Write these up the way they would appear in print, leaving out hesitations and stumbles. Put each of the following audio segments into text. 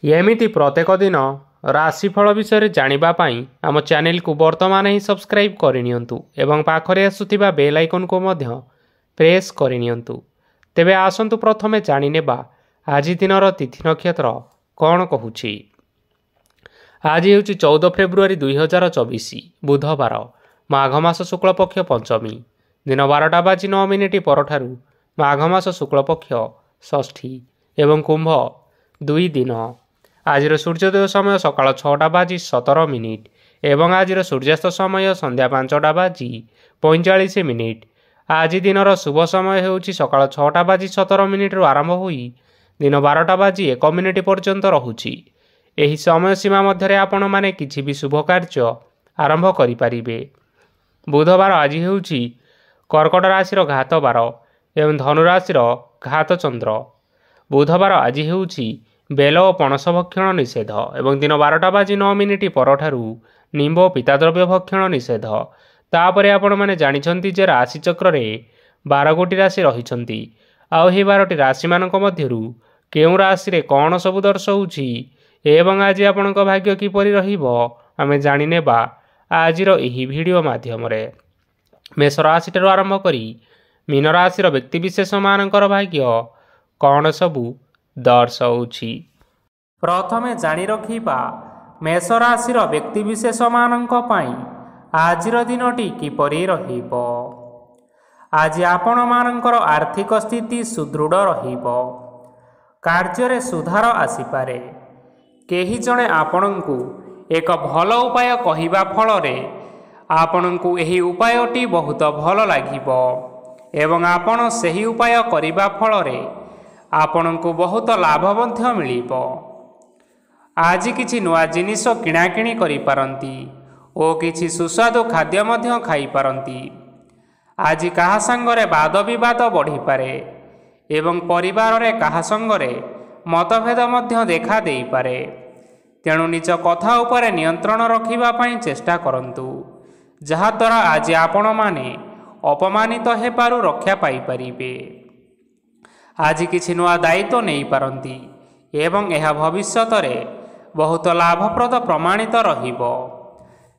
ଏମିତି ପ୍ରତ୍ୟେକ ଦିନ ରାଶିଫଳ ବିଷୟରେ ଜାଣିବା ପାଇଁ ଆମ ଚ୍ୟାନେଲକୁ ବର୍ତ୍ତମାନ ହିଁ ସବସ୍କ୍ରାଇବ୍ କରିନିଅନ୍ତୁ ଏବଂ ପାଖରେ ଆସୁଥିବା ବେଲ୍ ଆଇକନ୍କୁ ମଧ୍ୟ ପ୍ରେସ୍ କରିନିଅନ୍ତୁ। ତେବେ ଆସନ୍ତୁ ପ୍ରଥମେ ଜାଣିନେବା ଆଜି ଦିନର ତିଥି ନକ୍ଷତ୍ର କ'ଣ କହୁଛି। ଆଜି ହେଉଛି 14 ଫେବୃଆରୀ 2024 ବୁଧବାର, ମାଘ ମାସ ଶୁକ୍ଳପକ୍ଷ ପଞ୍ଚମୀ, ଦିନ 12:09 ପରଠାରୁ ମାଘ ମାସ ଶୁକ୍ଳପକ୍ଷ ଷଷ୍ଠୀ ଏବଂ କୁମ୍ଭ 2 ଦିନ। ଆଜିର ସୂର୍ଯ୍ୟୋଦୟ ସମୟ ସକାଳ 6:17 ଏବଂ ଆଜିର ସୂର୍ଯ୍ୟାସ୍ତ ସମୟ ସନ୍ଧ୍ୟା 5:45। ଆଜି ଦିନର ଶୁଭ ସମୟ ହେଉଛି ସକାଳ 6:17ରୁ ଆରମ୍ଭ ହୋଇ ଦିନ 12:01 ପର୍ଯ୍ୟନ୍ତ ରହୁଛି। ଏହି ସମୟ ସୀମା ମଧ୍ୟରେ ଆପଣମାନେ କିଛି ବି ଶୁଭ କାର୍ଯ୍ୟ ଆରମ୍ଭ କରିପାରିବେ। ବୁଧବାର ଆଜି ହେଉଛି କର୍କଟ ରାଶିର ଘାତ ବାର ଏବଂ ଧନୁ ରାଶିର ଘାତ ଚନ୍ଦ୍ର। ବୁଧବାର ଆଜି ହେଉଛି ବେଲ ଓ ପଣସ ଭକ୍ଷଣ ନିଷେଧ ଏବଂ ଦିନ 12:09 ପରଠାରୁ ନିମ୍ବ ଓ ପିତାଦ୍ରବ୍ୟ ଭକ୍ଷଣ ନିଷେଧ। ତାପରେ ଆପଣମାନେ ଜାଣିଛନ୍ତି ଯେ ରାଶିଚକ୍ରରେ 12 ଗୋଟି ରାଶି ରହିଛନ୍ତି। ଆଉ ଏହି 12ଟି ରାଶିମାନଙ୍କ ମଧ୍ୟରୁ କେଉଁ ରାଶିରେ କ'ଣ ସବୁ ଦର୍ଶାଉଛି ଏବଂ ଆଜି ଆପଣଙ୍କ ଭାଗ୍ୟ କିପରି ରହିବ ଆମେ ଜାଣିନେବା ଆଜିର ଏହି ଭିଡ଼ିଓ ମାଧ୍ୟମରେ। ମେଷ ରାଶିଠାରୁ ଆରମ୍ଭ କରି ମୀନ ରାଶିର ବ୍ୟକ୍ତିବିଶେଷମାନଙ୍କର ଭାଗ୍ୟ କ'ଣ ସବୁ ଦର୍ଶାଉଛି। ପ୍ରଥମେ ଜାଣି ରଖିବା ମେଷ ରାଶିର ବ୍ୟକ୍ତିବିଶେଷମାନଙ୍କ ପାଇଁ ଆଜିର ଦିନଟି କିପରି ରହିବ। ଆଜି ଆପଣମାନଙ୍କର ଆର୍ଥିକ ସ୍ଥିତି ସୁଦୃଢ଼ ରହିବ। କାର୍ଯ୍ୟରେ ସୁଧାର ଆସିପାରେ। କେହି ଜଣେ ଆପଣଙ୍କୁ ଏକ ଭଲ ଉପାୟ କହିବା ଫଳରେ ଆପଣଙ୍କୁ ଏହି ଉପାୟଟି ବହୁତ ଭଲ ଲାଗିବ ଏବଂ ଆପଣ ସେହି ଉପାୟ କରିବା ଫଳରେ ଆପଣଙ୍କୁ ବହୁତ ଲାଭ ମଧ୍ୟ ମିଳିବ। ଆଜି କିଛି ନୂଆ ଜିନିଷ କିଣାକିଣି କରିପାରନ୍ତି ଓ କିଛି ସୁସ୍ୱାଦୁ ଖାଦ୍ୟ ମଧ୍ୟ ଖାଇପାରନ୍ତି। ଆଜି କାହା ସାଙ୍ଗରେ ବାଦ ବିବାଦ ବଢ଼ିପାରେ ଏବଂ ପରିବାରରେ କାହା ସଙ୍ଗରେ ମତଭେଦ ମଧ୍ୟ ଦେଖା ଦେଇପାରେ। ତେଣୁ ନିଜ କଥା ଉପରେ ନିୟନ୍ତ୍ରଣ ରଖିବା ପାଇଁ ଚେଷ୍ଟା କରନ୍ତୁ, ଯାହାଦ୍ୱାରା ଆଜି ଆପଣମାନେ ଅପମାନିତ ହେବାରୁ ରକ୍ଷା ପାଇପାରିବେ। ଆଜି କିଛି ନୂଆ ଦାୟିତ୍ୱ ନେଇପାରନ୍ତି ଏବଂ ଏହା ଭବିଷ୍ୟତରେ ବହୁତ ଲାଭପ୍ରଦ ପ୍ରମାଣିତ ରହିବ।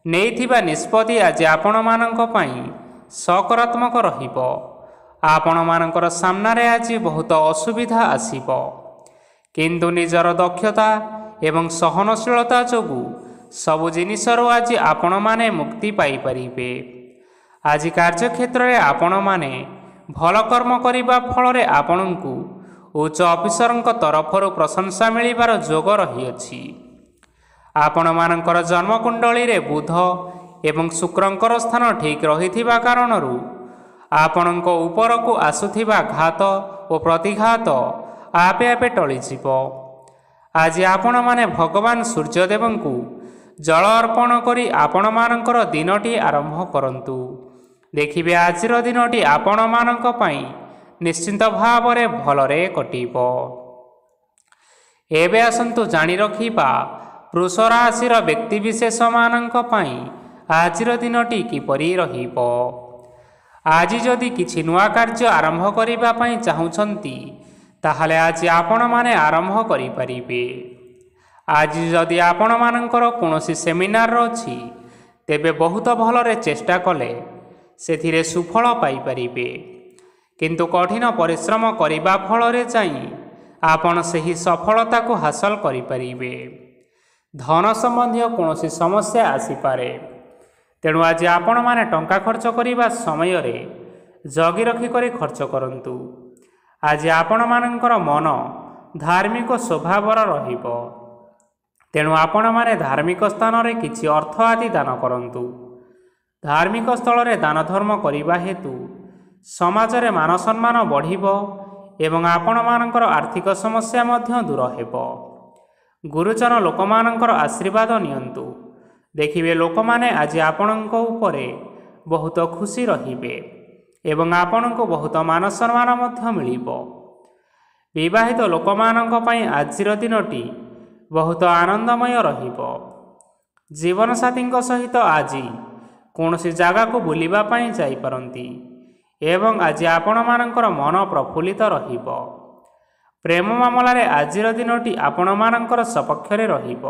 ନେଇଥିବା ନିଷ୍ପତ୍ତି ଆଜି ଆପଣମାନଙ୍କ ପାଇଁ ସକାରାତ୍ମକ ରହିବ। ଆପଣମାନଙ୍କର ସାମ୍ନାରେ ଆଜି ବହୁତ ଅସୁବିଧା ଆସିବ, କିନ୍ତୁ ନିଜର ଦକ୍ଷତା ଏବଂ ସହନଶୀଳତା ଯୋଗୁଁ ସବୁ ଜିନିଷରୁ ଆଜି ଆପଣମାନେ ମୁକ୍ତି ପାଇପାରିବେ। ଆଜି କାର୍ଯ୍ୟକ୍ଷେତ୍ରରେ ଆପଣମାନେ ଭଲ କର୍ମ କରିବା ଫଳରେ ଆପଣଙ୍କୁ ଉଚ୍ଚ ଅଫିସରଙ୍କ ତରଫରୁ ପ୍ରଶଂସା ମିଳିବାର ଯୋଗ ରହିଅଛି। ଆପଣମାନଙ୍କର ଜନ୍ମକୁଣ୍ଡଳୀରେ ବୁଧ ଏବଂ ଶୁକ୍ରଙ୍କର ସ୍ଥାନ ଠିକ୍ ରହିଥିବା କାରଣରୁ ଆପଣଙ୍କ ଉପରକୁ ଆସୁଥିବା ଘାତ ଓ ପ୍ରତିଘାତ ଆପେ ଆପେ ଟଳିଯିବ। ଆଜି ଆପଣମାନେ ଭଗବାନ ସୂର୍ଯ୍ୟଦେବଙ୍କୁ ଜଳ ଅର୍ପଣ କରି ଆପଣମାନଙ୍କର ଦିନଟି ଆରମ୍ଭ କରନ୍ତୁ। ଦେଖିବେ ଆଜିର ଦିନଟି ଆପଣମାନଙ୍କ ପାଇଁ ନିଶ୍ଚିନ୍ତ ଭାବରେ ଭଲରେ କଟିବ। ଏବେ ଆସନ୍ତୁ ଜାଣି ରଖିବା ବୃଷ ରାଶିର ବ୍ୟକ୍ତିବିଶେଷମାନଙ୍କ ପାଇଁ ଆଜିର ଦିନଟି କିପରି ରହିବ। ଆଜି ଯଦି କିଛି ନୂଆ କାର୍ଯ୍ୟ ଆରମ୍ଭ କରିବା ପାଇଁ ଚାହୁଁଛନ୍ତି ତାହେଲେ ଆଜି ଆପଣମାନେ ଆରମ୍ଭ କରିପାରିବେ। ଆଜି ଯଦି ଆପଣମାନଙ୍କର କୌଣସି ସେମିନାର ଅଛି ତେବେ ବହୁତ ଭଲରେ ଚେଷ୍ଟା କଲେ ସେଥିରେ ସୁଫଳ ପାଇପାରିବେ, କିନ୍ତୁ କଠିନ ପରିଶ୍ରମ କରିବା ଫଳରେ ଯାଇ ଆପଣ ସେହି ସଫଳତାକୁ ହାସଲ କରିପାରିବେ। ଧନ ସମ୍ବନ୍ଧୀୟ କୌଣସି ସମସ୍ୟା ଆସିପାରେ, ତେଣୁ ଆଜି ଆପଣମାନେ ଟଙ୍କା ଖର୍ଚ୍ଚ କରିବା ସମୟରେ ଜଗି ରଖିକରି ଖର୍ଚ୍ଚ କରନ୍ତୁ। ଆଜି ଆପଣମାନଙ୍କର ମନ ଧାର୍ମିକ ସ୍ୱଭାବର ରହିବ, ତେଣୁ ଆପଣମାନେ ଧାର୍ମିକ ସ୍ଥାନରେ କିଛି ଅର୍ଥ ଆଦି ଦାନ କରନ୍ତୁ। ଧାର୍ମିକ ସ୍ଥଳରେ ଦାନ ଧର୍ମ କରିବା ହେତୁ ସମାଜରେ ମାନ ସମ୍ମାନ ବଢ଼ିବ ଏବଂ ଆପଣମାନଙ୍କର ଆର୍ଥିକ ସମସ୍ୟା ମଧ୍ୟ ଦୂର ହେବ। ଗୁରୁଜନ ଲୋକମାନଙ୍କର ଆଶୀର୍ବାଦ ନିଅନ୍ତୁ। ଦେଖିବେ ଲୋକମାନେ ଆଜି ଆପଣଙ୍କ ଉପରେ ବହୁତ ଖୁସି ରହିବେ ଏବଂ ଆପଣଙ୍କୁ ବହୁତ ମାନ ସମ୍ମାନ ମଧ୍ୟ ମିଳିବ। ବିବାହିତ ଲୋକମାନଙ୍କ ପାଇଁ ଆଜିର ଦିନଟି ବହୁତ ଆନନ୍ଦମୟ ରହିବ। ଜୀବନସାଥୀଙ୍କ ସହିତ ଆଜି କୌଣସି ଜାଗାକୁ ବୁଲିବା ପାଇଁ ଯାଇପାରନ୍ତି ଏବଂ ଆଜି ଆପଣମାନଙ୍କର ମନ ପ୍ରଫୁଲ୍ଲିତ ରହିବ। ପ୍ରେମ ମାମଲାରେ ଆଜିର ଦିନଟି ଆପଣମାନଙ୍କର ସପକ୍ଷରେ ରହିବ।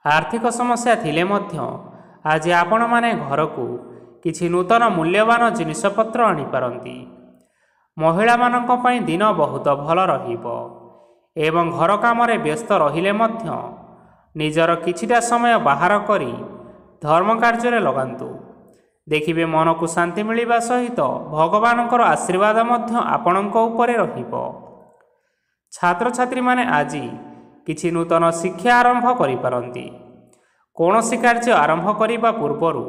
ଆର୍ଥିକ ସମସ୍ୟା ଥିଲେ ମଧ୍ୟ ଆଜି ଆପଣମାନେ ଘରକୁ କିଛି ନୂତନ ମୂଲ୍ୟବାନ ଜିନିଷପତ୍ର ଆଣିପାରନ୍ତି। ମହିଳାମାନଙ୍କ ପାଇଁ ଦିନ ବହୁତ ଭଲ ରହିବ ଏବଂ ଘର କାମରେ ବ୍ୟସ୍ତ ରହିଲେ ମଧ୍ୟ ନିଜର କିଛିଟା ସମୟ ବାହାର କରି ଧର୍ମ କାର୍ଯ୍ୟରେ ଲଗାନ୍ତୁ। ଦେଖିବେ ମନକୁ ଶାନ୍ତି ମିଳିବା ସହିତ ଭଗବାନଙ୍କର ଆଶୀର୍ବାଦ ମଧ୍ୟ ଆପଣଙ୍କ ଉପରେ ରହିବ। ଛାତ୍ରଛାତ୍ରୀମାନେ ଆଜି କିଛି ନୂତନ ଶିକ୍ଷା ଆରମ୍ଭ କରିପାରନ୍ତି। କୌଣସି କାର୍ଯ୍ୟ ଆରମ୍ଭ କରିବା ପୂର୍ବରୁ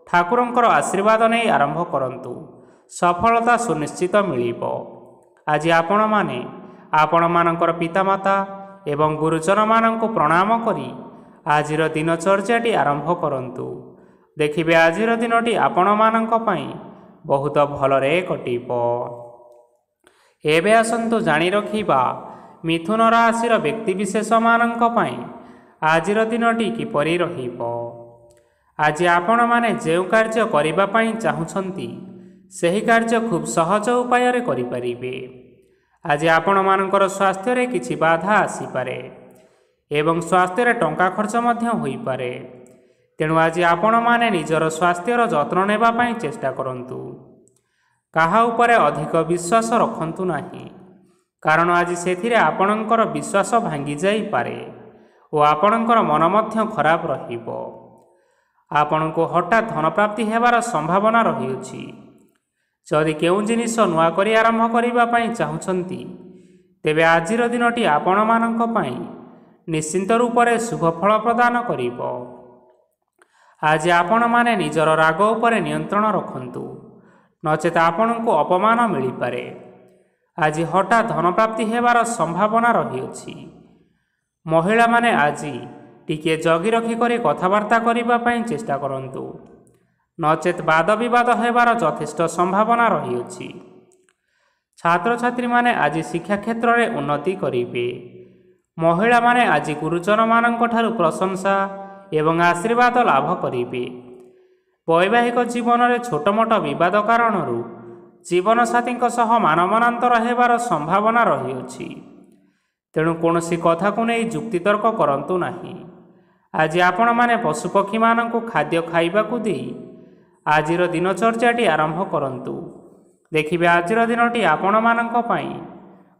ଠାକୁରଙ୍କର ଆଶୀର୍ବାଦ ନେଇ ଆରମ୍ଭ କରନ୍ତୁ। ସଫଳତା ସୁନିଶ୍ଚିତ ମିଳିବ। ଆଜି ଆପଣମାନେ ଆପଣମାନଙ୍କର ପିତାମାତା ଏବଂ ଗୁରୁଜନମାନଙ୍କୁ ପ୍ରଣାମ କରି ଆଜିର ଦିନଚର୍ଯ୍ୟାଟି ଆରମ୍ଭ କରନ୍ତୁ। ଦେଖିବେ ଆଜିର ଦିନଟି ଆପଣମାନଙ୍କ ପାଇଁ ବହୁତ ଭଲରେ କଟିବ। ଏବେ ଆସନ୍ତୁ ଜାଣି ରଖିବା ମିଥୁନ ରାଶିର ବ୍ୟକ୍ତିବିଶେଷମାନଙ୍କ ପାଇଁ ଆଜିର ଦିନଟି କିପରି ରହିବ। ଆଜି ଆପଣମାନେ ଯେଉଁ କାର୍ଯ୍ୟ କରିବା ପାଇଁ ଚାହୁଁଛନ୍ତି ସେହି କାର୍ଯ୍ୟ ଖୁବ୍ ସହଜ ଉପାୟରେ କରିପାରିବେ। ଆଜି ଆପଣମାନଙ୍କର ସ୍ୱାସ୍ଥ୍ୟରେ କିଛି ବାଧା ଆସିପାରେ ଏବଂ ସ୍ୱାସ୍ଥ୍ୟରେ ଟଙ୍କା ଖର୍ଚ୍ଚ ମଧ୍ୟ ହୋଇପାରେ। ତେଣୁ ଆଜି ଆପଣମାନେ ନିଜର ସ୍ୱାସ୍ଥ୍ୟର ଯତ୍ନ ନେବା ପାଇଁ ଚେଷ୍ଟା କରନ୍ତୁ। କାହା ଉପରେ ଅଧିକ ବିଶ୍ୱାସ ରଖନ୍ତୁ ନାହିଁ, କାରଣ ଆଜି ସେଥିରେ ଆପଣଙ୍କର ବିଶ୍ୱାସ ଭାଙ୍ଗି ଯାଇପାରେ ଓ ଆପଣଙ୍କର ମନ ମଧ୍ୟ ଖରାପ ରହିବ। ଆପଣଙ୍କୁ ହଠାତ୍ ଧନପ୍ରାପ୍ତି ହେବାର ସମ୍ଭାବନା ରହିଅଛି। ଯଦି କେଉଁ ଜିନିଷ ନୂଆ କରି ଆରମ୍ଭ କରିବା ପାଇଁ ଚାହୁଁଛନ୍ତି ତେବେ ଆଜିର ଦିନଟି ଆପଣମାନଙ୍କ ପାଇଁ ନିଶ୍ଚିନ୍ତ ରୂପରେ ଶୁଭ ଫଳ ପ୍ରଦାନ କରିବ। ଆଜି ଆପଣମାନେ ନିଜର ରାଗ ଉପରେ ନିୟନ୍ତ୍ରଣ ରଖନ୍ତୁ, ନଚେତ୍ ଆପଣଙ୍କୁ ଅପମାନ ମିଳିପାରେ। ଆଜି ହଠାତ୍ ଧନପ୍ରାପ୍ତି ହେବାର ସମ୍ଭାବନା ରହିଅଛି। ମହିଳାମାନେ ଆଜି ଟିକିଏ ଜଗି ରଖି କରି କଥାବାର୍ତ୍ତା କରିବା ପାଇଁ ଚେଷ୍ଟା କରନ୍ତୁ, ନଚେତ୍ ବାଦ ବିବାଦ ହେବାର ଯଥେଷ୍ଟ ସମ୍ଭାବନା ରହିଅଛି। ଛାତ୍ରଛାତ୍ରୀମାନେ ଆଜି ଶିକ୍ଷା କ୍ଷେତ୍ରରେ ଉନ୍ନତି କରିବେ। ମହିଳାମାନେ ଆଜି ଗୁରୁଜନମାନଙ୍କ ଠାରୁ ପ୍ରଶଂସା ଏବଂ ଆଶୀର୍ବାଦ ଲାଭ କରିବେ। ବୈବାହିକ ଜୀବନରେ ଛୋଟମୋଟ ବିବାଦ କାରଣରୁ ଜୀବନସାଥୀଙ୍କ ସହ ମାନମନାନ୍ତର ହେବାର ସମ୍ଭାବନା ରହିଅଛି। ତେଣୁ କୌଣସି କଥାକୁ ନେଇ ଯୁକ୍ତିତର୍କ କରନ୍ତୁ ନାହିଁ। ଆଜି ଆପଣମାନେ ପଶୁପକ୍ଷୀମାନଙ୍କୁ ଖାଦ୍ୟ ଖାଇବାକୁ ଦେଇ ଆଜିର ଦିନଚର୍ଯ୍ୟାଟି ଆରମ୍ଭ କରନ୍ତୁ। ଦେଖିବେ ଆଜିର ଦିନଟି ଆପଣମାନଙ୍କ ପାଇଁ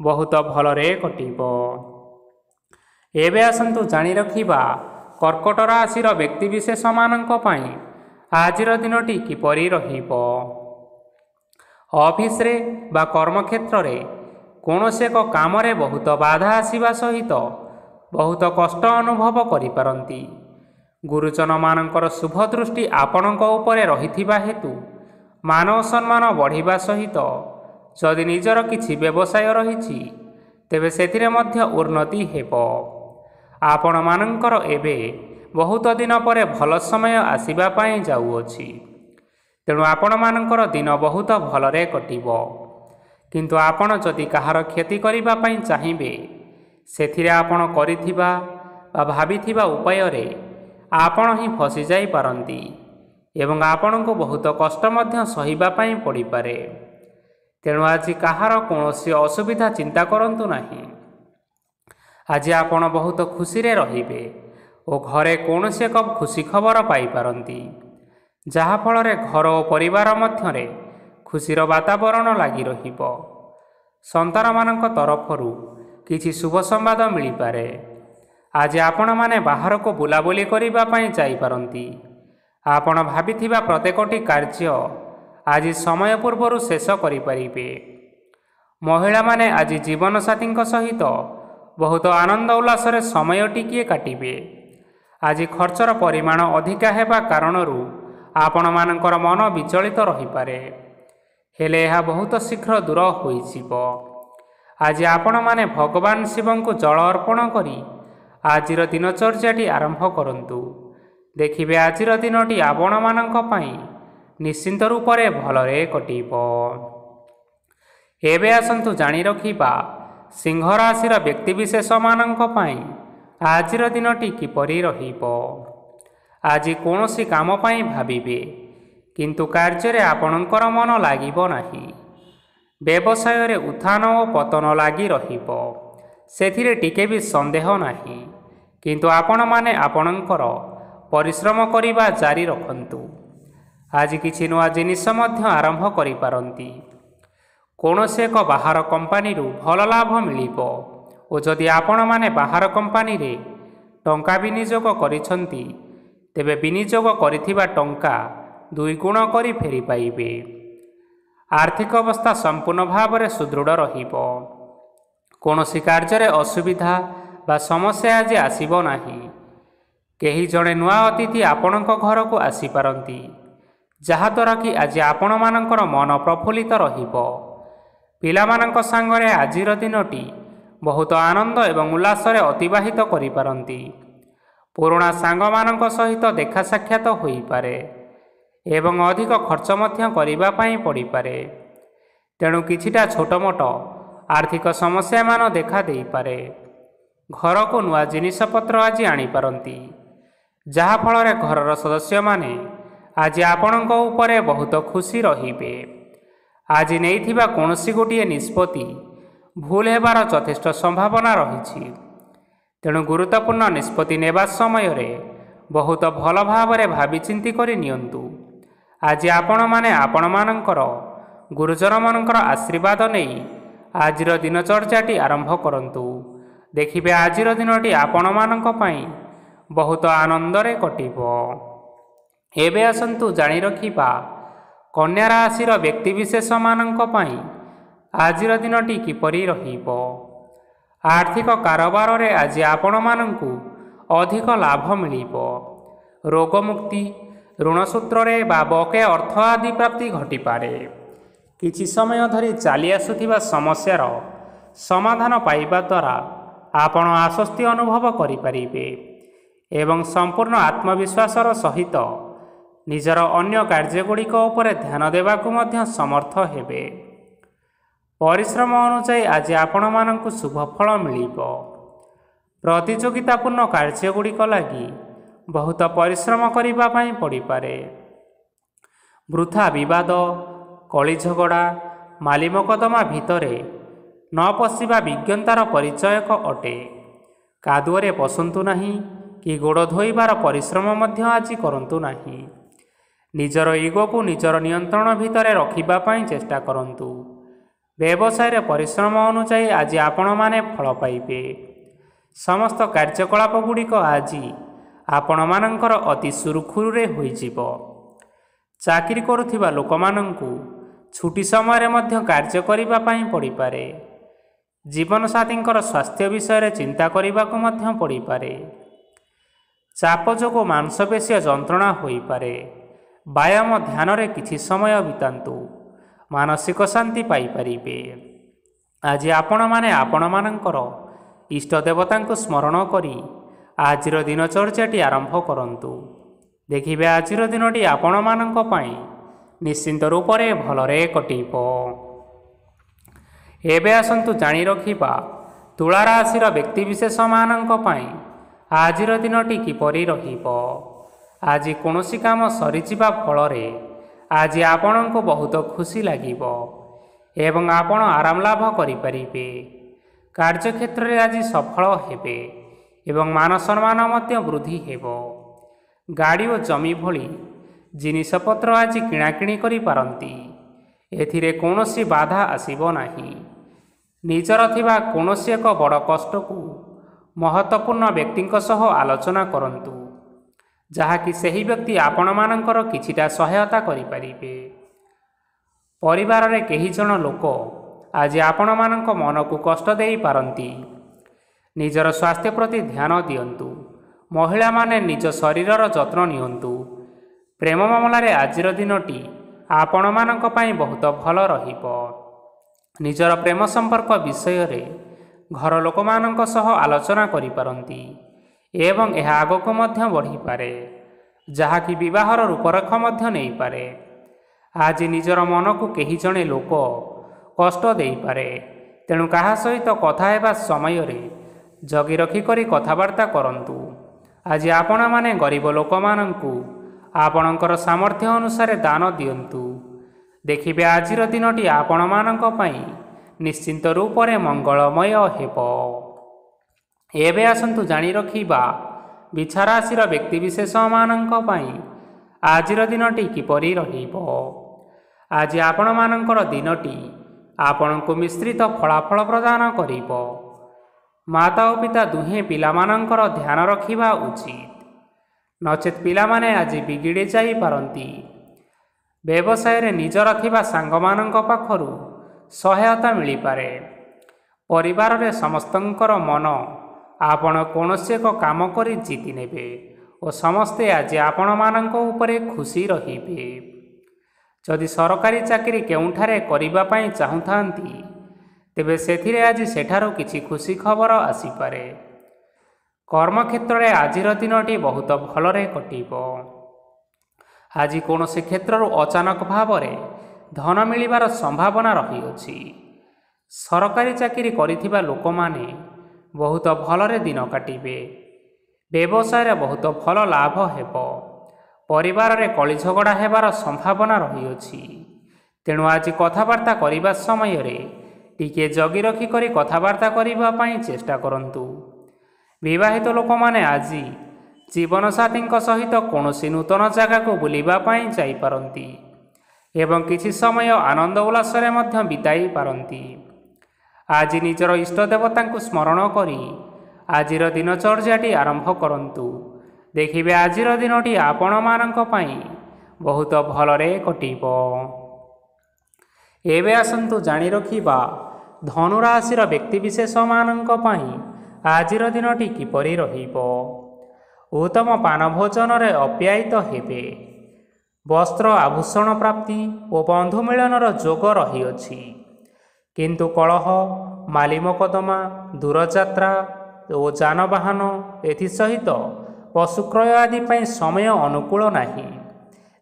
ବହୁତ ଭଲରେ କଟିବ। ଏବେ ଆସନ୍ତୁ ଜାଣି ରଖିବା କର୍କଟ ରାଶିର ବ୍ୟକ୍ତିବିଶେଷମାନଙ୍କ ପାଇଁ ଆଜିର ଦିନଟି କିପରି ରହିବ। ଅଫିସରେ ବା କର୍ମକ୍ଷେତ୍ରରେ କୌଣସି ଏକ କାମରେ ବହୁତ ବାଧା ଆସିବା ସହିତ ବହୁତ କଷ୍ଟ ଅନୁଭବ କରିପାରନ୍ତି। ଗୁରୁଜନମାନଙ୍କର ଶୁଭ ଦୃଷ୍ଟି ଆପଣଙ୍କ ଉପରେ ରହିଥିବା ହେତୁ ମାନ ଓ ସମ୍ମାନ ବଢ଼ିବା ସହିତ ଯଦି ନିଜର କିଛି ବ୍ୟବସାୟ ରହିଛି ତେବେ ସେଥିରେ ମଧ୍ୟ ଉନ୍ନତି ହେବ। ଆପଣମାନଙ୍କର ଏବେ ବହୁତ ଦିନ ପରେ ଭଲ ସମୟ ଆସିବା ପାଇଁ ଯାଉଅଛି। ତେଣୁ ଆପଣମାନଙ୍କର ଦିନ ବହୁତ ଭଲରେ କଟିବ। କିନ୍ତୁ ଆପଣ ଯଦି କାହାର କ୍ଷତି କରିବା ପାଇଁ ଚାହିଁବେ ସେଥିରେ ଆପଣ କରିଥିବା ବା ଭାବିଥିବା ଉପାୟରେ ଆପଣ ହିଁ ଫସିଯାଇପାରନ୍ତି ଏବଂ ଆପଣଙ୍କୁ ବହୁତ କଷ୍ଟ ମଧ୍ୟ ସହିବା ପାଇଁ ପଡ଼ିପାରେ। ତେଣୁ ଆଜି କାହାର କୌଣସି ଅସୁବିଧା ଚିନ୍ତା କରନ୍ତୁ ନାହିଁ। ଆଜି ଆପଣ ବହୁତ ଖୁସିରେ ରହିବେ ଓ ଘରେ କୌଣସି ଏକ ଖୁସି ଖବର ପାଇପାରନ୍ତି, ଯାହାଫଳରେ ଘର ଓ ପରିବାର ମଧ୍ୟରେ ଖୁସିର ବାତାବରଣ ଲାଗି ରହିବ। ସନ୍ତାନମାନଙ୍କ ତରଫରୁ କିଛି ଶୁଭ ସମ୍ବାଦ ମିଳିପାରେ। ଆଜି ଆପଣମାନେ ବାହାରକୁ ବୁଲାବୁଲି କରିବା ପାଇଁ ଯାଇପାରନ୍ତି। ଆପଣ ଭାବିଥିବା ପ୍ରତ୍ୟେକଟି କାର୍ଯ୍ୟ ଆଜି ସମୟ ପୂର୍ବରୁ ଶେଷ କରିପାରିବେ। ମହିଳାମାନେ ଆଜି ଜୀବନସାଥୀଙ୍କ ସହିତ ବହୁତ ଆନନ୍ଦ ଉଲ୍ଲାସରେ ସମୟ ଟିକିଏ କାଟିବେ। ଆଜି ଖର୍ଚ୍ଚର ପରିମାଣ ଅଧିକା ହେବା କାରଣରୁ ଆପଣମାନଙ୍କର ମନ ବିଚଳିତ ରହିପାରେ, ହେଲେ ଏହା ବହୁତ ଶୀଘ୍ର ଦୂର ହୋଇଯିବ। ଆଜି ଆପଣମାନେ ଭଗବାନ ଶିବଙ୍କୁ ଜଳ ଅର୍ପଣ କରି ଆଜିର ଦିନଚର୍ଯ୍ୟାଟି ଆରମ୍ଭ କରନ୍ତୁ। ଦେଖିବେ ଆଜିର ଦିନଟି ଆପଣମାନଙ୍କ ପାଇଁ ନିଶ୍ଚିନ୍ତ ରୂପରେ ଭଲରେ କଟିବ। ଏବେ ଆସନ୍ତୁ ଜାଣି ରଖିବା ସିଂହ ରାଶିର ବ୍ୟକ୍ତିବିଶେଷମାନଙ୍କ ପାଇଁ ଆଜିର ଦିନଟି କିପରି ରହିବ। ଆଜି କୌଣସି କାମ ପାଇଁ ଭାବିବେ, କିନ୍ତୁ କାର୍ଯ୍ୟରେ ଆପଣଙ୍କର ମନ ଲାଗିବ ନାହିଁ। ବ୍ୟବସାୟରେ ଉତ୍ଥାନ ଓ ପତନ ଲାଗି ରହିବ, ସେଥିରେ ଟିକେ ବି ସନ୍ଦେହ ନାହିଁ। କିନ୍ତୁ ଆପଣମାନେ ଆପଣଙ୍କର ପରିଶ୍ରମ କରିବା ଜାରି ରଖନ୍ତୁ। ଆଜି କିଛି ନୂଆ ଜିନିଷ ମଧ୍ୟ ଆରମ୍ଭ କରିପାରନ୍ତି। କୌଣସି ଏକ ବାହାର କମ୍ପାନୀରୁ ଭଲ ଲାଭ ମିଳିବ ଓ ଯଦି ଆପଣମାନେ ବାହାର କମ୍ପାନୀରେ ଟଙ୍କା ବିନିଯୋଗ କରିଛନ୍ତି, ତେବେ ବିନିଯୋଗ କରିଥିବା ଟଙ୍କା 2 ଗୁଣ କରି ଫେରି ପାଇବେ। ଆର୍ଥିକ ଅବସ୍ଥା ସମ୍ପୂର୍ଣ୍ଣ ଭାବରେ ସୁଦୃଢ଼ ରହିବ। କୌଣସି କାର୍ଯ୍ୟରେ ଅସୁବିଧା ବା ସମସ୍ୟା ଆଜି ଆସିବ ନାହିଁ। କେହି ଜଣେ ନୂଆ ଅତିଥି ଆପଣଙ୍କ ଘରକୁ ଆସିପାରନ୍ତି, ଯାହାଦ୍ୱାରା କି ଆଜି ଆପଣମାନଙ୍କର ମନ ପ୍ରଫୁଲ୍ଲିତ ରହିବ। ପିଲାମାନଙ୍କ ସାଙ୍ଗରେ ଆଜିର ଦିନଟି ବହୁତ ଆନନ୍ଦ ଏବଂ ଉଲ୍ଲାସରେ ଅତିବାହିତ କରିପାରନ୍ତି। ପୁରୁଣା ସାଙ୍ଗମାନଙ୍କ ସହିତ ଦେଖା ସାକ୍ଷାତ ହୋଇପାରେ ଏବଂ ଅଧିକ ଖର୍ଚ୍ଚ ମଧ୍ୟ କରିବା ପାଇଁ ପଡ଼ିପାରେ। ତେଣୁ କିଛିଟା ଛୋଟମୋଟ ଆର୍ଥିକ ସମସ୍ୟାମାନ ଦେଖା ଦେଇପାରେ। ଘରକୁ ନୂଆ ଜିନିଷପତ୍ର ଆଜି ଆଣିପାରନ୍ତି, ଯାହାଫଳରେ ଘରର ସଦସ୍ୟମାନେ ଆଜି ଆପଣଙ୍କ ଉପରେ ବହୁତ ଖୁସି ରହିବେ। ଆଜି ନେଇଥିବା କୌଣସି ଗୋଟିଏ ନିଷ୍ପତ୍ତି ଭୁଲ ହେବାର ଯଥେଷ୍ଟ ସମ୍ଭାବନା ରହିଛି। ତେଣୁ ଗୁରୁତ୍ୱପୂର୍ଣ୍ଣ ନିଷ୍ପତ୍ତି ନେବା ସମୟରେ ବହୁତ ଭଲ ଭାବରେ ଭାବିଚିନ୍ତି କରି ନିଅନ୍ତୁ। ଆଜି ଆପଣମାନେ ଆପଣମାନଙ୍କର ଗୁରୁଜନମାନଙ୍କର ଆଶୀର୍ବାଦ ନେଇ ଆଜିର ଦିନଚର୍ଯ୍ୟାଟି ଆରମ୍ଭ କରନ୍ତୁ। ଦେଖିବେ ଆଜିର ଦିନଟି ଆପଣମାନଙ୍କ ପାଇଁ ବହୁତ ଆନନ୍ଦରେ କଟିବ। ଏବେ ଆସନ୍ତୁ ଜାଣି ରଖିବା କନ୍ୟା ରାଶିର ବ୍ୟକ୍ତିବିଶେଷମାନଙ୍କ ପାଇଁ ଆଜିର ଦିନଟି କିପରି ରହିବ। ଆର୍ଥିକ କାରବାରରେ ଆଜି ଆପଣମାନଙ୍କୁ ଅଧିକ ଲାଭ ମିଳିବ। ରୋଗମୁକ୍ତି, ଋଣ ସୂତ୍ରରେ ବା ବକେୟା ଅର୍ଥ ଆଦି ପ୍ରାପ୍ତି ଘଟିପାରେ। କିଛି ସମୟ ଧରି ଚାଲି ଆସୁଥିବା ସମସ୍ୟାର ସମାଧାନ ପାଇବା ଦ୍ୱାରା ଆପଣ ଆଶ୍ୱସ୍ତି ଅନୁଭବ କରିପାରିବେ ଏବଂ ସମ୍ପୂର୍ଣ୍ଣ ଆତ୍ମବିଶ୍ୱାସର ସହିତ ନିଜର ଅନ୍ୟ କାର୍ଯ୍ୟଗୁଡ଼ିକ ଉପରେ ଧ୍ୟାନ ଦେବାକୁ ମଧ୍ୟ ସମର୍ଥ ହେବେ। ପରିଶ୍ରମ ଅନୁଯାୟୀ ଆଜି ଆପଣମାନଙ୍କୁ ଶୁଭଫଳ ମିଳିବ। ପ୍ରତିଯୋଗିତାପୂର୍ଣ୍ଣ କାର୍ଯ୍ୟଗୁଡ଼ିକ ଲାଗି ବହୁତ ପରିଶ୍ରମ କରିବା ପାଇଁ ପଡ଼ିପାରେ। ବୃଥା ବିବାଦ, କଳିଝଗଡ଼ା, ମାଲିମକଦ୍ଦମା ଭିତରେ ନ ପଶିବା ବିଜ୍ଞତାର ପରିଚୟକ ଅଟେ। କାଦୁଅରେ ପଶନ୍ତୁ ନାହିଁ କି ଗୋଡ଼ ଧୋଇବାର ପରିଶ୍ରମ ମଧ୍ୟ ଆଜି କରନ୍ତୁ ନାହିଁ। ନିଜର ଇଗୋକୁ ନିଜର ନିୟନ୍ତ୍ରଣ ଭିତରେ ରଖିବା ପାଇଁ ଚେଷ୍ଟା କରନ୍ତୁ। ବ୍ୟବସାୟରେ ପରିଶ୍ରମ ଅନୁଯାୟୀ ଆଜି ଆପଣମାନେ ଫଳ ପାଇବେ। ସମସ୍ତ କାର୍ଯ୍ୟକଳାପଗୁଡ଼ିକ ଆଜି ଆପଣମାନଙ୍କର ଅତି ସୁରୁଖୁରୁରେ ହୋଇଯିବ। ଚାକିରି କରୁଥିବା ଲୋକମାନଙ୍କୁ ଛୁଟି ସମୟରେ ମଧ୍ୟ କାର୍ଯ୍ୟ କରିବା ପାଇଁ ପଡ଼ିପାରେ। ଜୀବନସାଥୀଙ୍କର ସ୍ୱାସ୍ଥ୍ୟ ବିଷୟରେ ଚିନ୍ତା କରିବାକୁ ମଧ୍ୟ ପଡ଼ିପାରେ। ଚାପ ଯୋଗୁଁ ମାଂସପେଶୀୟ ଯନ୍ତ୍ରଣା ହୋଇପାରେ। ବ୍ୟାୟାମ ଧ୍ୟାନରେ କିଛି ସମୟ ବିତାନ୍ତୁ, ମାନସିକ ଶାନ୍ତି ପାଇପାରିବେ। ଆଜି ଆପଣମାନେ ଆପଣମାନଙ୍କର ଇଷ୍ଟ ଦେବତାଙ୍କୁ ସ୍ମରଣ କରି ଆଜିର ଦିନଚର୍ଯ୍ୟାଟି ଆରମ୍ଭ କରନ୍ତୁ। ଦେଖିବେ ଆଜିର ଦିନଟି ଆପଣମାନଙ୍କ ପାଇଁ ନିଶ୍ଚିନ୍ତ ରୂପରେ ଭଲରେ କଟିବ। ଏବେ ଆସନ୍ତୁ ଜାଣି ରଖିବା ତୁଳା ରାଶିର ବ୍ୟକ୍ତିବିଶେଷମାନଙ୍କ ପାଇଁ ଆଜିର ଦିନଟି କିପରି ରହିବ। ଆଜି କୌଣସି କାମ ସରିଯିବା ଫଳରେ ଆଜି ଆପଣଙ୍କୁ ବହୁତ ଖୁସି ଲାଗିବ ଏବଂ ଆପଣ ଆରାମ ଲାଭ କରିପାରିବେ। କାର୍ଯ୍ୟକ୍ଷେତ୍ରରେ ଆଜି ସଫଳ ହେବେ ଏବଂ ମାନ ସମ୍ମାନ ମଧ୍ୟ ବୃଦ୍ଧି ହେବ। ଗାଡ଼ି ଓ ଜମି ଭଳି ଜିନିଷପତ୍ର ଆଜି କିଣାକିଣି କରିପାରନ୍ତି। ଏଥିରେ କୌଣସି ବାଧା ଆସିବ ନାହିଁ। ନିଜର ଥିବା କୌଣସି ଏକ ବଡ଼ କଷ୍ଟକୁ ମହତ୍ତ୍ୱପୂର୍ଣ୍ଣ ବ୍ୟକ୍ତିଙ୍କ ସହ ଆଲୋଚନା କରନ୍ତୁ, ଯାହାକି ସେହି ବ୍ୟକ୍ତି ଆପଣମାନଙ୍କର କିଛିଟା ସହାୟତା କରିପାରିବେ। ପରିବାରରେ କେହି ଜଣ ଲୋକ ଆଜି ଆପଣମାନଙ୍କ ମନକୁ କଷ୍ଟ ଦେଇପାରନ୍ତି। ନିଜର ସ୍ୱାସ୍ଥ୍ୟ ପ୍ରତି ଧ୍ୟାନ ଦିଅନ୍ତୁ। ମହିଳାମାନେ ନିଜ ଶରୀରର ଯତ୍ନ ନିଅନ୍ତୁ। ପ୍ରେମ ମାମଲାରେ ଆଜିର ଦିନଟି ଆପଣମାନଙ୍କ ପାଇଁ ବହୁତ ଭଲ ରହିବ। ନିଜର ପ୍ରେମ ସମ୍ପର୍କ ବିଷୟରେ ଘର ଲୋକମାନଙ୍କ ସହ ଆଲୋଚନା କରିପାରନ୍ତି ଏବଂ ଏହା ଆଗକୁ ମଧ୍ୟ ବଢ଼ିପାରେ, ଯାହାକି ବିବାହର ରୂପରେଖ ମଧ୍ୟ ନେଇପାରେ। ଆଜି ନିଜର ମନକୁ କେହି ଜଣେ ଲୋକ କଷ୍ଟ ଦେଇପାରେ, ତେଣୁ କାହା ସହିତ କଥା ହେବା ସମୟରେ ଜଗି ରଖିକରି କଥାବାର୍ତ୍ତା କରନ୍ତୁ। ଆଜି ଆପଣମାନେ ଗରିବ ଲୋକମାନଙ୍କୁ ଆପଣଙ୍କର ସାମର୍ଥ୍ୟ ଅନୁସାରେ ଦାନ ଦିଅନ୍ତୁ, ଦେଖିବେ ଆଜିର ଦିନଟି ଆପଣମାନଙ୍କ ପାଇଁ ନିଶ୍ଚିନ୍ତ ରୂପରେ ମଙ୍ଗଳମୟ ହେବ। ଏବେ ଆସନ୍ତୁ ଜାଣି ରଖିବା ବିଛା ରାଶିର ବ୍ୟକ୍ତିବିଶେଷମାନଙ୍କ ପାଇଁ ଆଜିର ଦିନଟି କିପରି ରହିବ। ଆଜି ଆପଣମାନଙ୍କର ଦିନଟି ଆପଣଙ୍କୁ ମିଶ୍ରିତ ଫଳାଫଳ ପ୍ରଦାନ କରିବ। ମାତା ଓ ପିତା ଦୁହେଁ ପିଲାମାନଙ୍କର ଧ୍ୟାନ ରଖିବା ଉଚିତ, ନଚେତ୍ ପିଲାମାନେ ଆଜି ବିଗିଡ଼ି ଯାଇପାରନ୍ତି। ବ୍ୟବସାୟରେ ନିଜର ଥିବା ସାଙ୍ଗମାନଙ୍କ ପାଖରୁ ସହାୟତା ମିଳିପାରେ। ପରିବାରରେ ସମସ୍ତଙ୍କର ମନ ଆପଣ କୌଣସି ଏକ କାମ କରି ଜିତି ନେବେ ଓ ସମସ୍ତେ ଆଜି ଆପଣମାନଙ୍କ ଉପରେ ଖୁସି ରହିବେ। ଯଦି ସରକାରୀ ଚାକିରି କେଉଁଠାରେ କରିବା ପାଇଁ ଚାହୁଁଥାନ୍ତି, ତେବେ ସେଥିରେ ଆଜି ସେଠାରୁ କିଛି ଖୁସି ଖବର ଆସିପାରେ। କର୍ମକ୍ଷେତ୍ରରେ ଆଜିର ଦିନଟି ବହୁତ ଭଲରେ କଟିବ। ଆଜି କୌଣସି କ୍ଷେତ୍ରରୁ ଅଚାନକ ଭାବରେ ଧନ ମିଳିବାର ସମ୍ଭାବନା ରହିଅଛି। ସରକାରୀ ଚାକିରି କରିଥିବା ଲୋକମାନେ ବହୁତ ଭଲରେ ଦିନ କାଟିବେ। ବ୍ୟବସାୟରେ ବହୁତ ଭଲ ଲାଭ ହେବ। ପରିବାରରେ କଳିଝଗଡ଼ା ହେବାର ସମ୍ଭାବନା ରହିଅଛି। ତେଣୁ ଆଜି କଥାବାର୍ତ୍ତା କରିବା ସମୟରେ ଟିକିଏ ଜଗି ରଖି କରି କଥାବାର୍ତ୍ତା କରିବା ପାଇଁ ଚେଷ୍ଟା କରନ୍ତୁ। ବିବାହିତ ଲୋକମାନେ ଆଜି ଜୀବନସାଥୀଙ୍କ ସହିତ କୌଣସି ନୂତନ ଜାଗାକୁ ବୁଲିବା ପାଇଁ ଯାଇପାରନ୍ତି ଏବଂ କିଛି ସମୟ ଆନନ୍ଦ ଉଲ୍ଲାସରେ ମଧ୍ୟ ବିତାଇ ପାରନ୍ତି। ଆଜି ନିଜର ଇଷ୍ଟ ଦେବତାଙ୍କୁ ସ୍ମରଣ କରି ଆଜିର ଦିନଚର୍ଯ୍ୟାଟି ଆରମ୍ଭ କରନ୍ତୁ। ଦେଖିବେ ଆଜିର ଦିନଟି ଆପଣମାନଙ୍କ ପାଇଁ ବହୁତ ଭଲରେ କଟିବ। ଏବେ ଆସନ୍ତୁ ଜାଣି ରଖିବା ଧନୁ ରାଶିର ବ୍ୟକ୍ତିବିଶେଷମାନଙ୍କ ପାଇଁ ଆଜିର ଦିନଟି କିପରି ରହିବ। ଉତ୍ତମ ପାନ ଭୋଜନରେ ଅପ୍ୟାୟିତ ହେବେ। ବସ୍ତ୍ର ଆଭୂଷଣ ପ୍ରାପ୍ତି ଓ ବନ୍ଧୁ ମିଳନର ଯୋଗ ରହିଅଛି। କିନ୍ତୁ କଳହ, ମାଲି ମକଦ୍ଦମା, ଦୂରଯାତ୍ରା ଓ ଯାନବାହନ ଏଥିସହିତ ପଶୁକ୍ରୟ ଆଦି ପାଇଁ ସମୟ ଅନୁକୂଳ ନାହିଁ।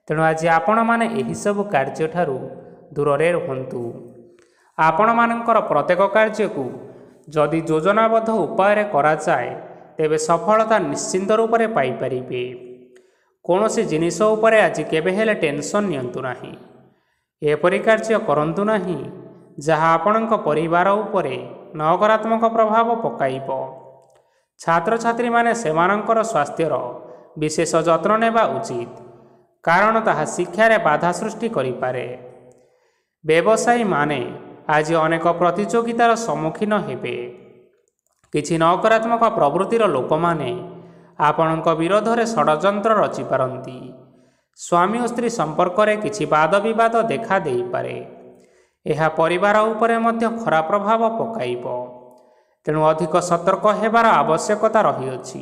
ତେଣୁ ଆଜି ଆପଣମାନେ ଏହିସବୁ କାର୍ଯ୍ୟଠାରୁ ଦୂରରେ ରୁହନ୍ତୁ। ଆପଣମାନଙ୍କର ପ୍ରତ୍ୟେକ କାର୍ଯ୍ୟକୁ ଯଦି ଯୋଜନାବଦ୍ଧ ଉପାୟରେ କରାଯାଏ, ତେବେ ସଫଳତା ନିଶ୍ଚିନ୍ତ ରୂପରେ ପାଇପାରିବେ। କୌଣସି ଜିନିଷ ଉପରେ ଆଜି କେବେ ହେଲେ ଟେନସନ୍ ନିଅନ୍ତୁ ନାହିଁ। ଏପରି କାର୍ଯ୍ୟ କରନ୍ତୁ ନାହିଁ ଯାହା ଆପଣଙ୍କ ପରିବାର ଉପରେ ନକାରାତ୍ମକ ପ୍ରଭାବ ପକାଇବ। ଛାତ୍ରଛାତ୍ରୀମାନେ ସେମାନଙ୍କର ସ୍ୱାସ୍ଥ୍ୟର ବିଶେଷ ଯତ୍ନ ନେବା ଉଚିତ, କାରଣ ତାହା ଶିକ୍ଷାରେ ବାଧା ସୃଷ୍ଟି କରିପାରେ। ବ୍ୟବସାୟୀମାନେ ଆଜି ଅନେକ ପ୍ରତିଯୋଗିତାର ସମ୍ମୁଖୀନ ହେବେ। କିଛି ନକାରାତ୍ମକ ପ୍ରବୃତ୍ତିର ଲୋକମାନେ ଆପଣଙ୍କ ବିରୋଧରେ ଷଡ଼ଯନ୍ତ୍ର ରଚିପାରନ୍ତି। ସ୍ୱାମୀ ଓ ସ୍ତ୍ରୀ ସମ୍ପର୍କରେ କିଛି ବାଦ ବିବାଦ ଦେଖା ଦେଇପାରେ। ଏହା ପରିବାର ଉପରେ ମଧ୍ୟ ଖରାପ ପ୍ରଭାବ ପକାଇବ। ତେଣୁ ଅଧିକ ସତର୍କ ହେବାର ଆବଶ୍ୟକତା ରହିଅଛି।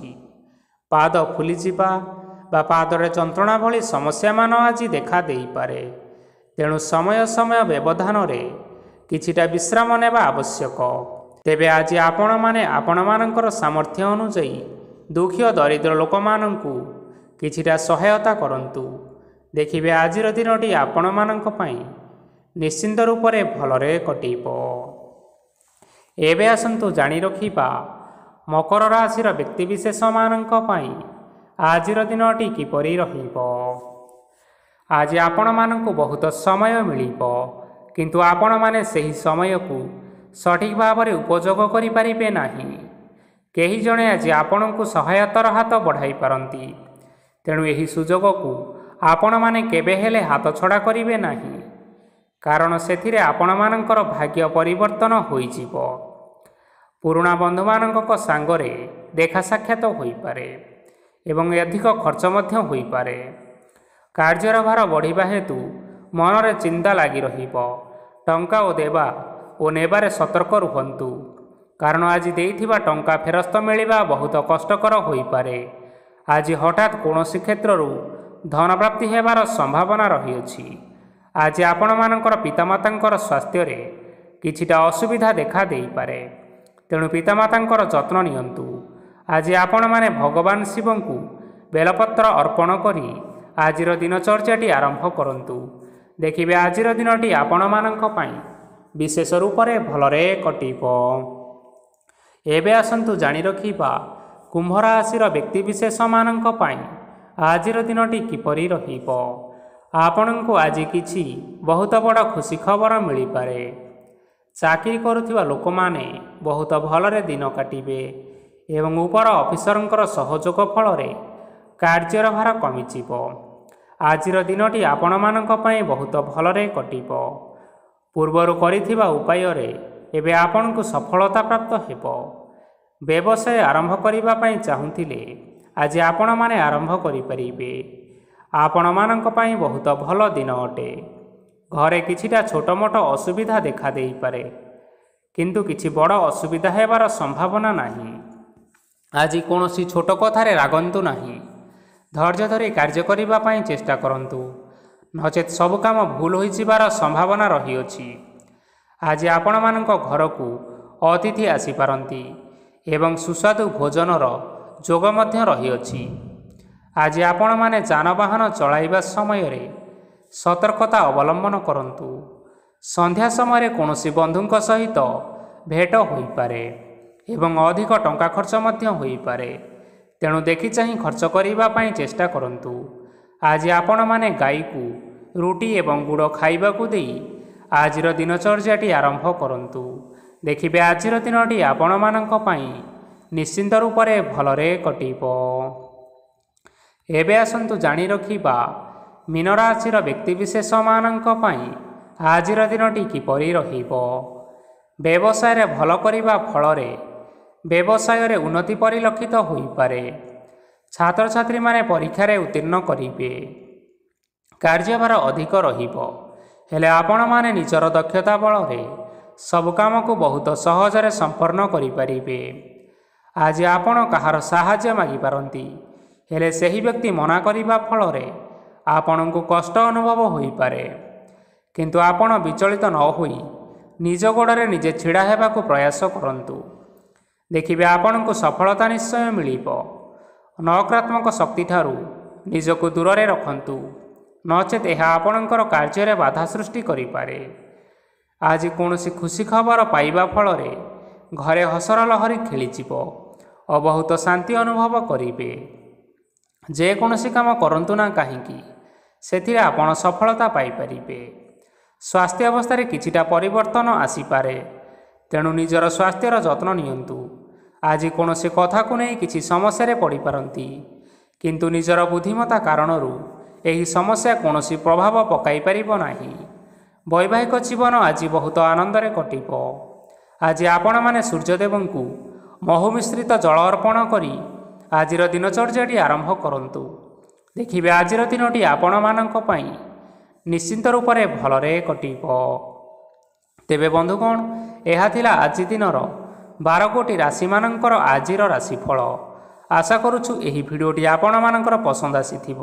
ପାଦ ଫୁଲିଯିବା ବା ପାଦରେ ଯନ୍ତ୍ରଣା ଭଳି ସମସ୍ୟାମାନ ଆଜି ଦେଖା ଦେଇପାରେ। ତେଣୁ ସମୟ ସମୟ ବ୍ୟବଧାନରେ କିଛିଟା ବିଶ୍ରାମ ନେବା ଆବଶ୍ୟକ। ତେବେ ଆଜି ଆପଣମାନେ ଆପଣମାନଙ୍କର ସାମର୍ଥ୍ୟ ଅନୁଯାୟୀ ଦୁଃଖୀ ଓ ଦରିଦ୍ର ଲୋକମାନଙ୍କୁ କିଛିଟା ସହାୟତା କରନ୍ତୁ। ଦେଖିବେ ଆଜିର ଦିନଟି ଆପଣମାନଙ୍କ ପାଇଁ ନିଶ୍ଚିନ୍ତ ରୂପରେ ଭଲରେ କଟିବ। ଏବେ ଆସନ୍ତୁ ଜାଣି ରଖିବା ମକର ରାଶିର ବ୍ୟକ୍ତିବିଶେଷମାନଙ୍କ ପାଇଁ ଆଜିର ଦିନଟି କିପରି ରହିବ। ଆଜି ଆପଣମାନଙ୍କୁ ବହୁତ ସମୟ ମିଳିବ, କିନ୍ତୁ ଆପଣମାନେ ସେହି ସମୟକୁ ସଠିକ୍ ଭାବରେ ଉପଯୋଗ କରିପାରିବେ ନାହିଁ। କେହି ଜଣେ ଆଜି ଆପଣଙ୍କୁ ସହାୟତାର ହାତ ବଢ଼ାଇ ପାରନ୍ତି। ତେଣୁ ଏହି ସୁଯୋଗକୁ ଆପଣମାନେ କେବେ ହେଲେ ହାତଛଡ଼ା କରିବେ ନାହିଁ, କାରଣ ସେଥିରେ ଆପଣମାନଙ୍କର ଭାଗ୍ୟ ପରିବର୍ତ୍ତନ ହୋଇଯିବ। ପୁରୁଣା ବନ୍ଧୁମାନଙ୍କ ସାଙ୍ଗରେ ଦେଖା ସାକ୍ଷାତ ହୋଇପାରେ ଏବଂ ଅଧିକ ଖର୍ଚ୍ଚ ମଧ୍ୟ ହୋଇପାରେ। କାର୍ଯ୍ୟର ଭାର ବଢ଼ିବା ହେତୁ ମନରେ ଚିନ୍ତା ଲାଗି ରହିବ। ଟଙ୍କା ଦେବା ଓ ନେବାରେ ସତର୍କ ରୁହନ୍ତୁ, କାରଣ ଆଜି ଦେଇଥିବା ଟଙ୍କା ଫେରସ୍ତ ମିଳିବା ବହୁତ କଷ୍ଟକର ହୋଇପାରେ। ଆଜି ହଠାତ୍ କୌଣସି କ୍ଷେତ୍ରରୁ ଧନପ୍ରାପ୍ତି ହେବାର ସମ୍ଭାବନା ରହିଅଛି। ଆଜି ଆପଣମାନଙ୍କର ପିତାମାତାଙ୍କର ସ୍ୱାସ୍ଥ୍ୟରେ କିଛିଟା ଅସୁବିଧା ଦେଖା ଦେଇପାରେ। ତେଣୁ ପିତାମାତାଙ୍କର ଯତ୍ନ ନିଅନ୍ତୁ। ଆଜି ଆପଣମାନେ ଭଗବାନ ଶିବଙ୍କୁ ବେଲପତ୍ର ଅର୍ପଣ କରି ଆଜିର ଦିନଚର୍ଯ୍ୟାଟି ଆରମ୍ଭ କରନ୍ତୁ। ଦେଖିବେ ଆଜିର ଦିନଟି ଆପଣମାନଙ୍କ ପାଇଁ ବିଶେଷ ରୂପରେ ଭଲରେ କଟିବ। ଏବେ ଆସନ୍ତୁ ଜାଣି ରଖିବା କୁମ୍ଭ ରାଶିର ବ୍ୟକ୍ତିବିଶେଷମାନଙ୍କ ପାଇଁ ଆଜିର ଦିନଟି କିପରି ରହିବ। ଆପଣଙ୍କୁ ଆଜି କିଛି ବହୁତ ବଡ଼ ଖୁସି ଖବର ମିଳିପାରେ। ଚାକିରି କରୁଥିବା ଲୋକମାନେ ବହୁତ ଭଲରେ ଦିନ କାଟିବେ ଏବଂ ଉପର ଅଫିସରଙ୍କର ସହଯୋଗ ଫଳରେ କାର୍ଯ୍ୟର ଭାର କମିଯିବ। ଆଜିର ଦିନଟି ଆପଣମାନଙ୍କ ପାଇଁ ବହୁତ ଭଲରେ କଟିବ। ପୂର୍ବରୁ କରିଥିବା ଉପାୟରେ ଏବେ ଆପଣଙ୍କୁ ସଫଳତା ପ୍ରାପ୍ତ ହେବ। ବ୍ୟବସାୟ ଆରମ୍ଭ କରିବା ପାଇଁ ଚାହୁଁଥିଲେ ଆଜି ଆପଣମାନେ ଆରମ୍ଭ କରିପାରିବେ। ଆପଣମାନଙ୍କ ପାଇଁ ବହୁତ ଭଲ ଦିନ ଅଟେ। ଘରେ କିଛିଟା ଛୋଟ ମୋଟ ଅସୁବିଧା ଦେଖାଦେଇପାରେ, କିନ୍ତୁ କିଛି ବଡ଼ ଅସୁବିଧା ହେବାର ସମ୍ଭାବନା ନାହିଁ। ଆଜି କୌଣସି ଛୋଟ କଥାରେ ରାଗନ୍ତୁ ନାହିଁ। ଧୈର୍ଯ୍ୟ ଧରି କାର୍ଯ୍ୟ କରିବା ପାଇଁ ଚେଷ୍ଟା କରନ୍ତୁ, ନଚେତ୍ ସବୁ କାମ ଭୁଲ ହୋଇଯିବାର ସମ୍ଭାବନା ରହିଅଛି। ଆଜି ଆପଣମାନଙ୍କ ଘରକୁ ଅତିଥି ଆସିପାରନ୍ତି ଏବଂ ସୁସ୍ୱାଦୁ ଭୋଜନର ଯୋଗ ମଧ୍ୟ ରହିଅଛି। ଆଜି ଆପଣମାନେ ଯାନବାହନ ଚଳାଇବା ସମୟରେ ସତର୍କତା ଅବଲମ୍ବନ କରନ୍ତୁ। ସନ୍ଧ୍ୟା ସମୟରେ କୌଣସି ବନ୍ଧୁଙ୍କ ସହିତ ଭେଟ ହୋଇପାରେ ଏବଂ ଅଧିକ ଟଙ୍କା ଖର୍ଚ୍ଚ ମଧ୍ୟ ହୋଇପାରେ, ତେଣୁ ଦେଖିଚାହିଁ ଖର୍ଚ୍ଚ କରିବା ପାଇଁ ଚେଷ୍ଟା କରନ୍ତୁ। ଆଜି ଆପଣମାନେ ଗାଈକୁ ରୁଟି ଏବଂ ଗୁଡ଼ ଖାଇବାକୁ ଦେଇ ଆଜିର ଦିନଚର୍ଯ୍ୟାଟି ଆରମ୍ଭ କରନ୍ତୁ। ଦେଖିବେ ଆଜିର ଦିନଟି ଆପଣମାନଙ୍କ ପାଇଁ ନିଶ୍ଚିନ୍ତ ରୂପରେ ଭଲରେ କଟିବ। ଏବେ ଆସନ୍ତୁ ଜାଣି ରଖିବା ମୀନ ରାଶିର ବ୍ୟକ୍ତିବିଶେଷମାନଙ୍କ ପାଇଁ ଆଜିର ଦିନଟି କିପରି ରହିବ। ବ୍ୟବସାୟରେ ଭଲ କରିବା ଫଳରେ ବ୍ୟବସାୟରେ ଉନ୍ନତି ପରିଲକ୍ଷିତ ହୋଇପାରେ। ଛାତ୍ରଛାତ୍ରୀମାନେ ପରୀକ୍ଷାରେ ଉତ୍ତୀର୍ଣ୍ଣ କରିବେ। କାର୍ଯ୍ୟଭାର ଅଧିକ ରହିବ, ହେଲେ ଆପଣମାନେ ନିଜର ଦକ୍ଷତା ବଳରେ ସବୁ କାମକୁ ବହୁତ ସହଜରେ ସମ୍ପନ୍ନ କରିପାରିବେ। ଆଜି ଆପଣ କାହାର ସାହାଯ୍ୟ ମାଗିପାରନ୍ତି, ହେଲେ ସେହି ବ୍ୟକ୍ତି ମନା କରିବା ଫଳରେ ଆପଣଙ୍କୁ କଷ୍ଟ ଅନୁଭବ ହୋଇପାରେ। କିନ୍ତୁ ଆପଣ ବିଚଳିତ ନ ହୋଇ ନିଜ ଗୋଡ଼ରେ ନିଜେ ଛିଡ଼ା ହେବାକୁ ପ୍ରୟାସ କରନ୍ତୁ। ଦେଖିବେ ଆପଣଙ୍କୁ ସଫଳତା ନିଶ୍ଚୟ ମିଳିବ। ନକାରାତ୍ମକ ଶକ୍ତିଠାରୁ ନିଜକୁ ଦୂରରେ ରଖନ୍ତୁ, ନଚେତ୍ ଏହା ଆପଣଙ୍କର କାର୍ଯ୍ୟରେ ବାଧା ସୃଷ୍ଟି କରିପାରେ। ଆଜି କୌଣସି ଖୁସି ଖବର ପାଇବା ଫଳରେ ଘରେ ହସର ଲହରୀ ଖେଳିଯିବ ଓ ବହୁତ ଶାନ୍ତି ଅନୁଭବ କରିବେ। ଯେକୌଣସି କାମ କରନ୍ତୁ ନା କାହିଁକି, ସେଥିରେ ଆପଣ ସଫଳତା ପାଇପାରିବେ। ସ୍ୱାସ୍ଥ୍ୟ ଅବସ୍ଥାରେ କିଛିଟା ପରିବର୍ତ୍ତନ ଆସିପାରେ, ତେଣୁ ନିଜର ସ୍ୱାସ୍ଥ୍ୟର ଯତ୍ନ ନିଅନ୍ତୁ। ଆଜି କୌଣସି କଥାକୁ ନେଇ କିଛି ସମସ୍ୟାରେ ପଡ଼ିପାରନ୍ତି, କିନ୍ତୁ ନିଜର ବୁଦ୍ଧିମତ୍ତା କାରଣରୁ ଏହି ସମସ୍ୟା କୌଣସି ପ୍ରଭାବ ପକାଇପାରିବ ନାହିଁ। ବୈବାହିକ ଜୀବନ ଆଜି ବହୁତ ଆନନ୍ଦରେ କଟିବ। ଆଜି ଆପଣମାନେ ସୂର୍ଯ୍ୟଦେବଙ୍କୁ ମହୁ ମିଶ୍ରିତ ଜଳ ଅର୍ପଣ କରି ଆଜିର ଦିନଚର୍ଯ୍ୟାଟି ଆରମ୍ଭ କରନ୍ତୁ। ଦେଖିବେ ଆଜିର ଦିନଟି ଆପଣମାନଙ୍କ ପାଇଁ ନିଶ୍ଚିନ୍ତ ରୂପରେ ଭଲରେ କଟିବ। ତେବେ ବନ୍ଧୁଗଣ, ଏହା ଥିଲା ଆଜି ଦିନର 12 ଗୋଟି ରାଶିମାନଙ୍କର ଆଜିର ରାଶିଫଳ। ଆଶା କରୁଛୁ ଏହି ଭିଡ଼ିଓଟି ଆପଣମାନଙ୍କର ପସନ୍ଦ ଆସିଥିବ।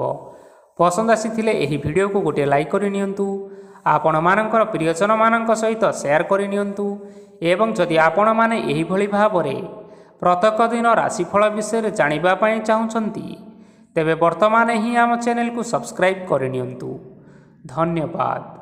ପସନ୍ଦ ଆସିଥିଲେ ଏହି ଭିଡ଼ିଓକୁ ଗୋଟିଏ ଲାଇକ୍ କରିନିଅନ୍ତୁ। ଆପଣମାନଙ୍କର ପ୍ରିୟଜନମାନଙ୍କ ସହିତ ସେୟାର କରିନିଅନ୍ତୁ ଏବଂ ଯଦି ଆପଣମାନେ ଏହିଭଳି ଭାବରେ ପ୍ରତ୍ୟେକ ଦିନ ରାଶିଫଳ ବିଷୟରେ ଜାଣିବା ପାଇଁ ଚାହୁଁଛନ୍ତି, ତେବେ ବର୍ତ୍ତମାନ ହିଁ ଆମ ଚ୍ୟାନେଲକୁ ସବସ୍କ୍ରାଇବ୍ କରିନିଅନ୍ତୁ। ଧନ୍ୟବାଦ।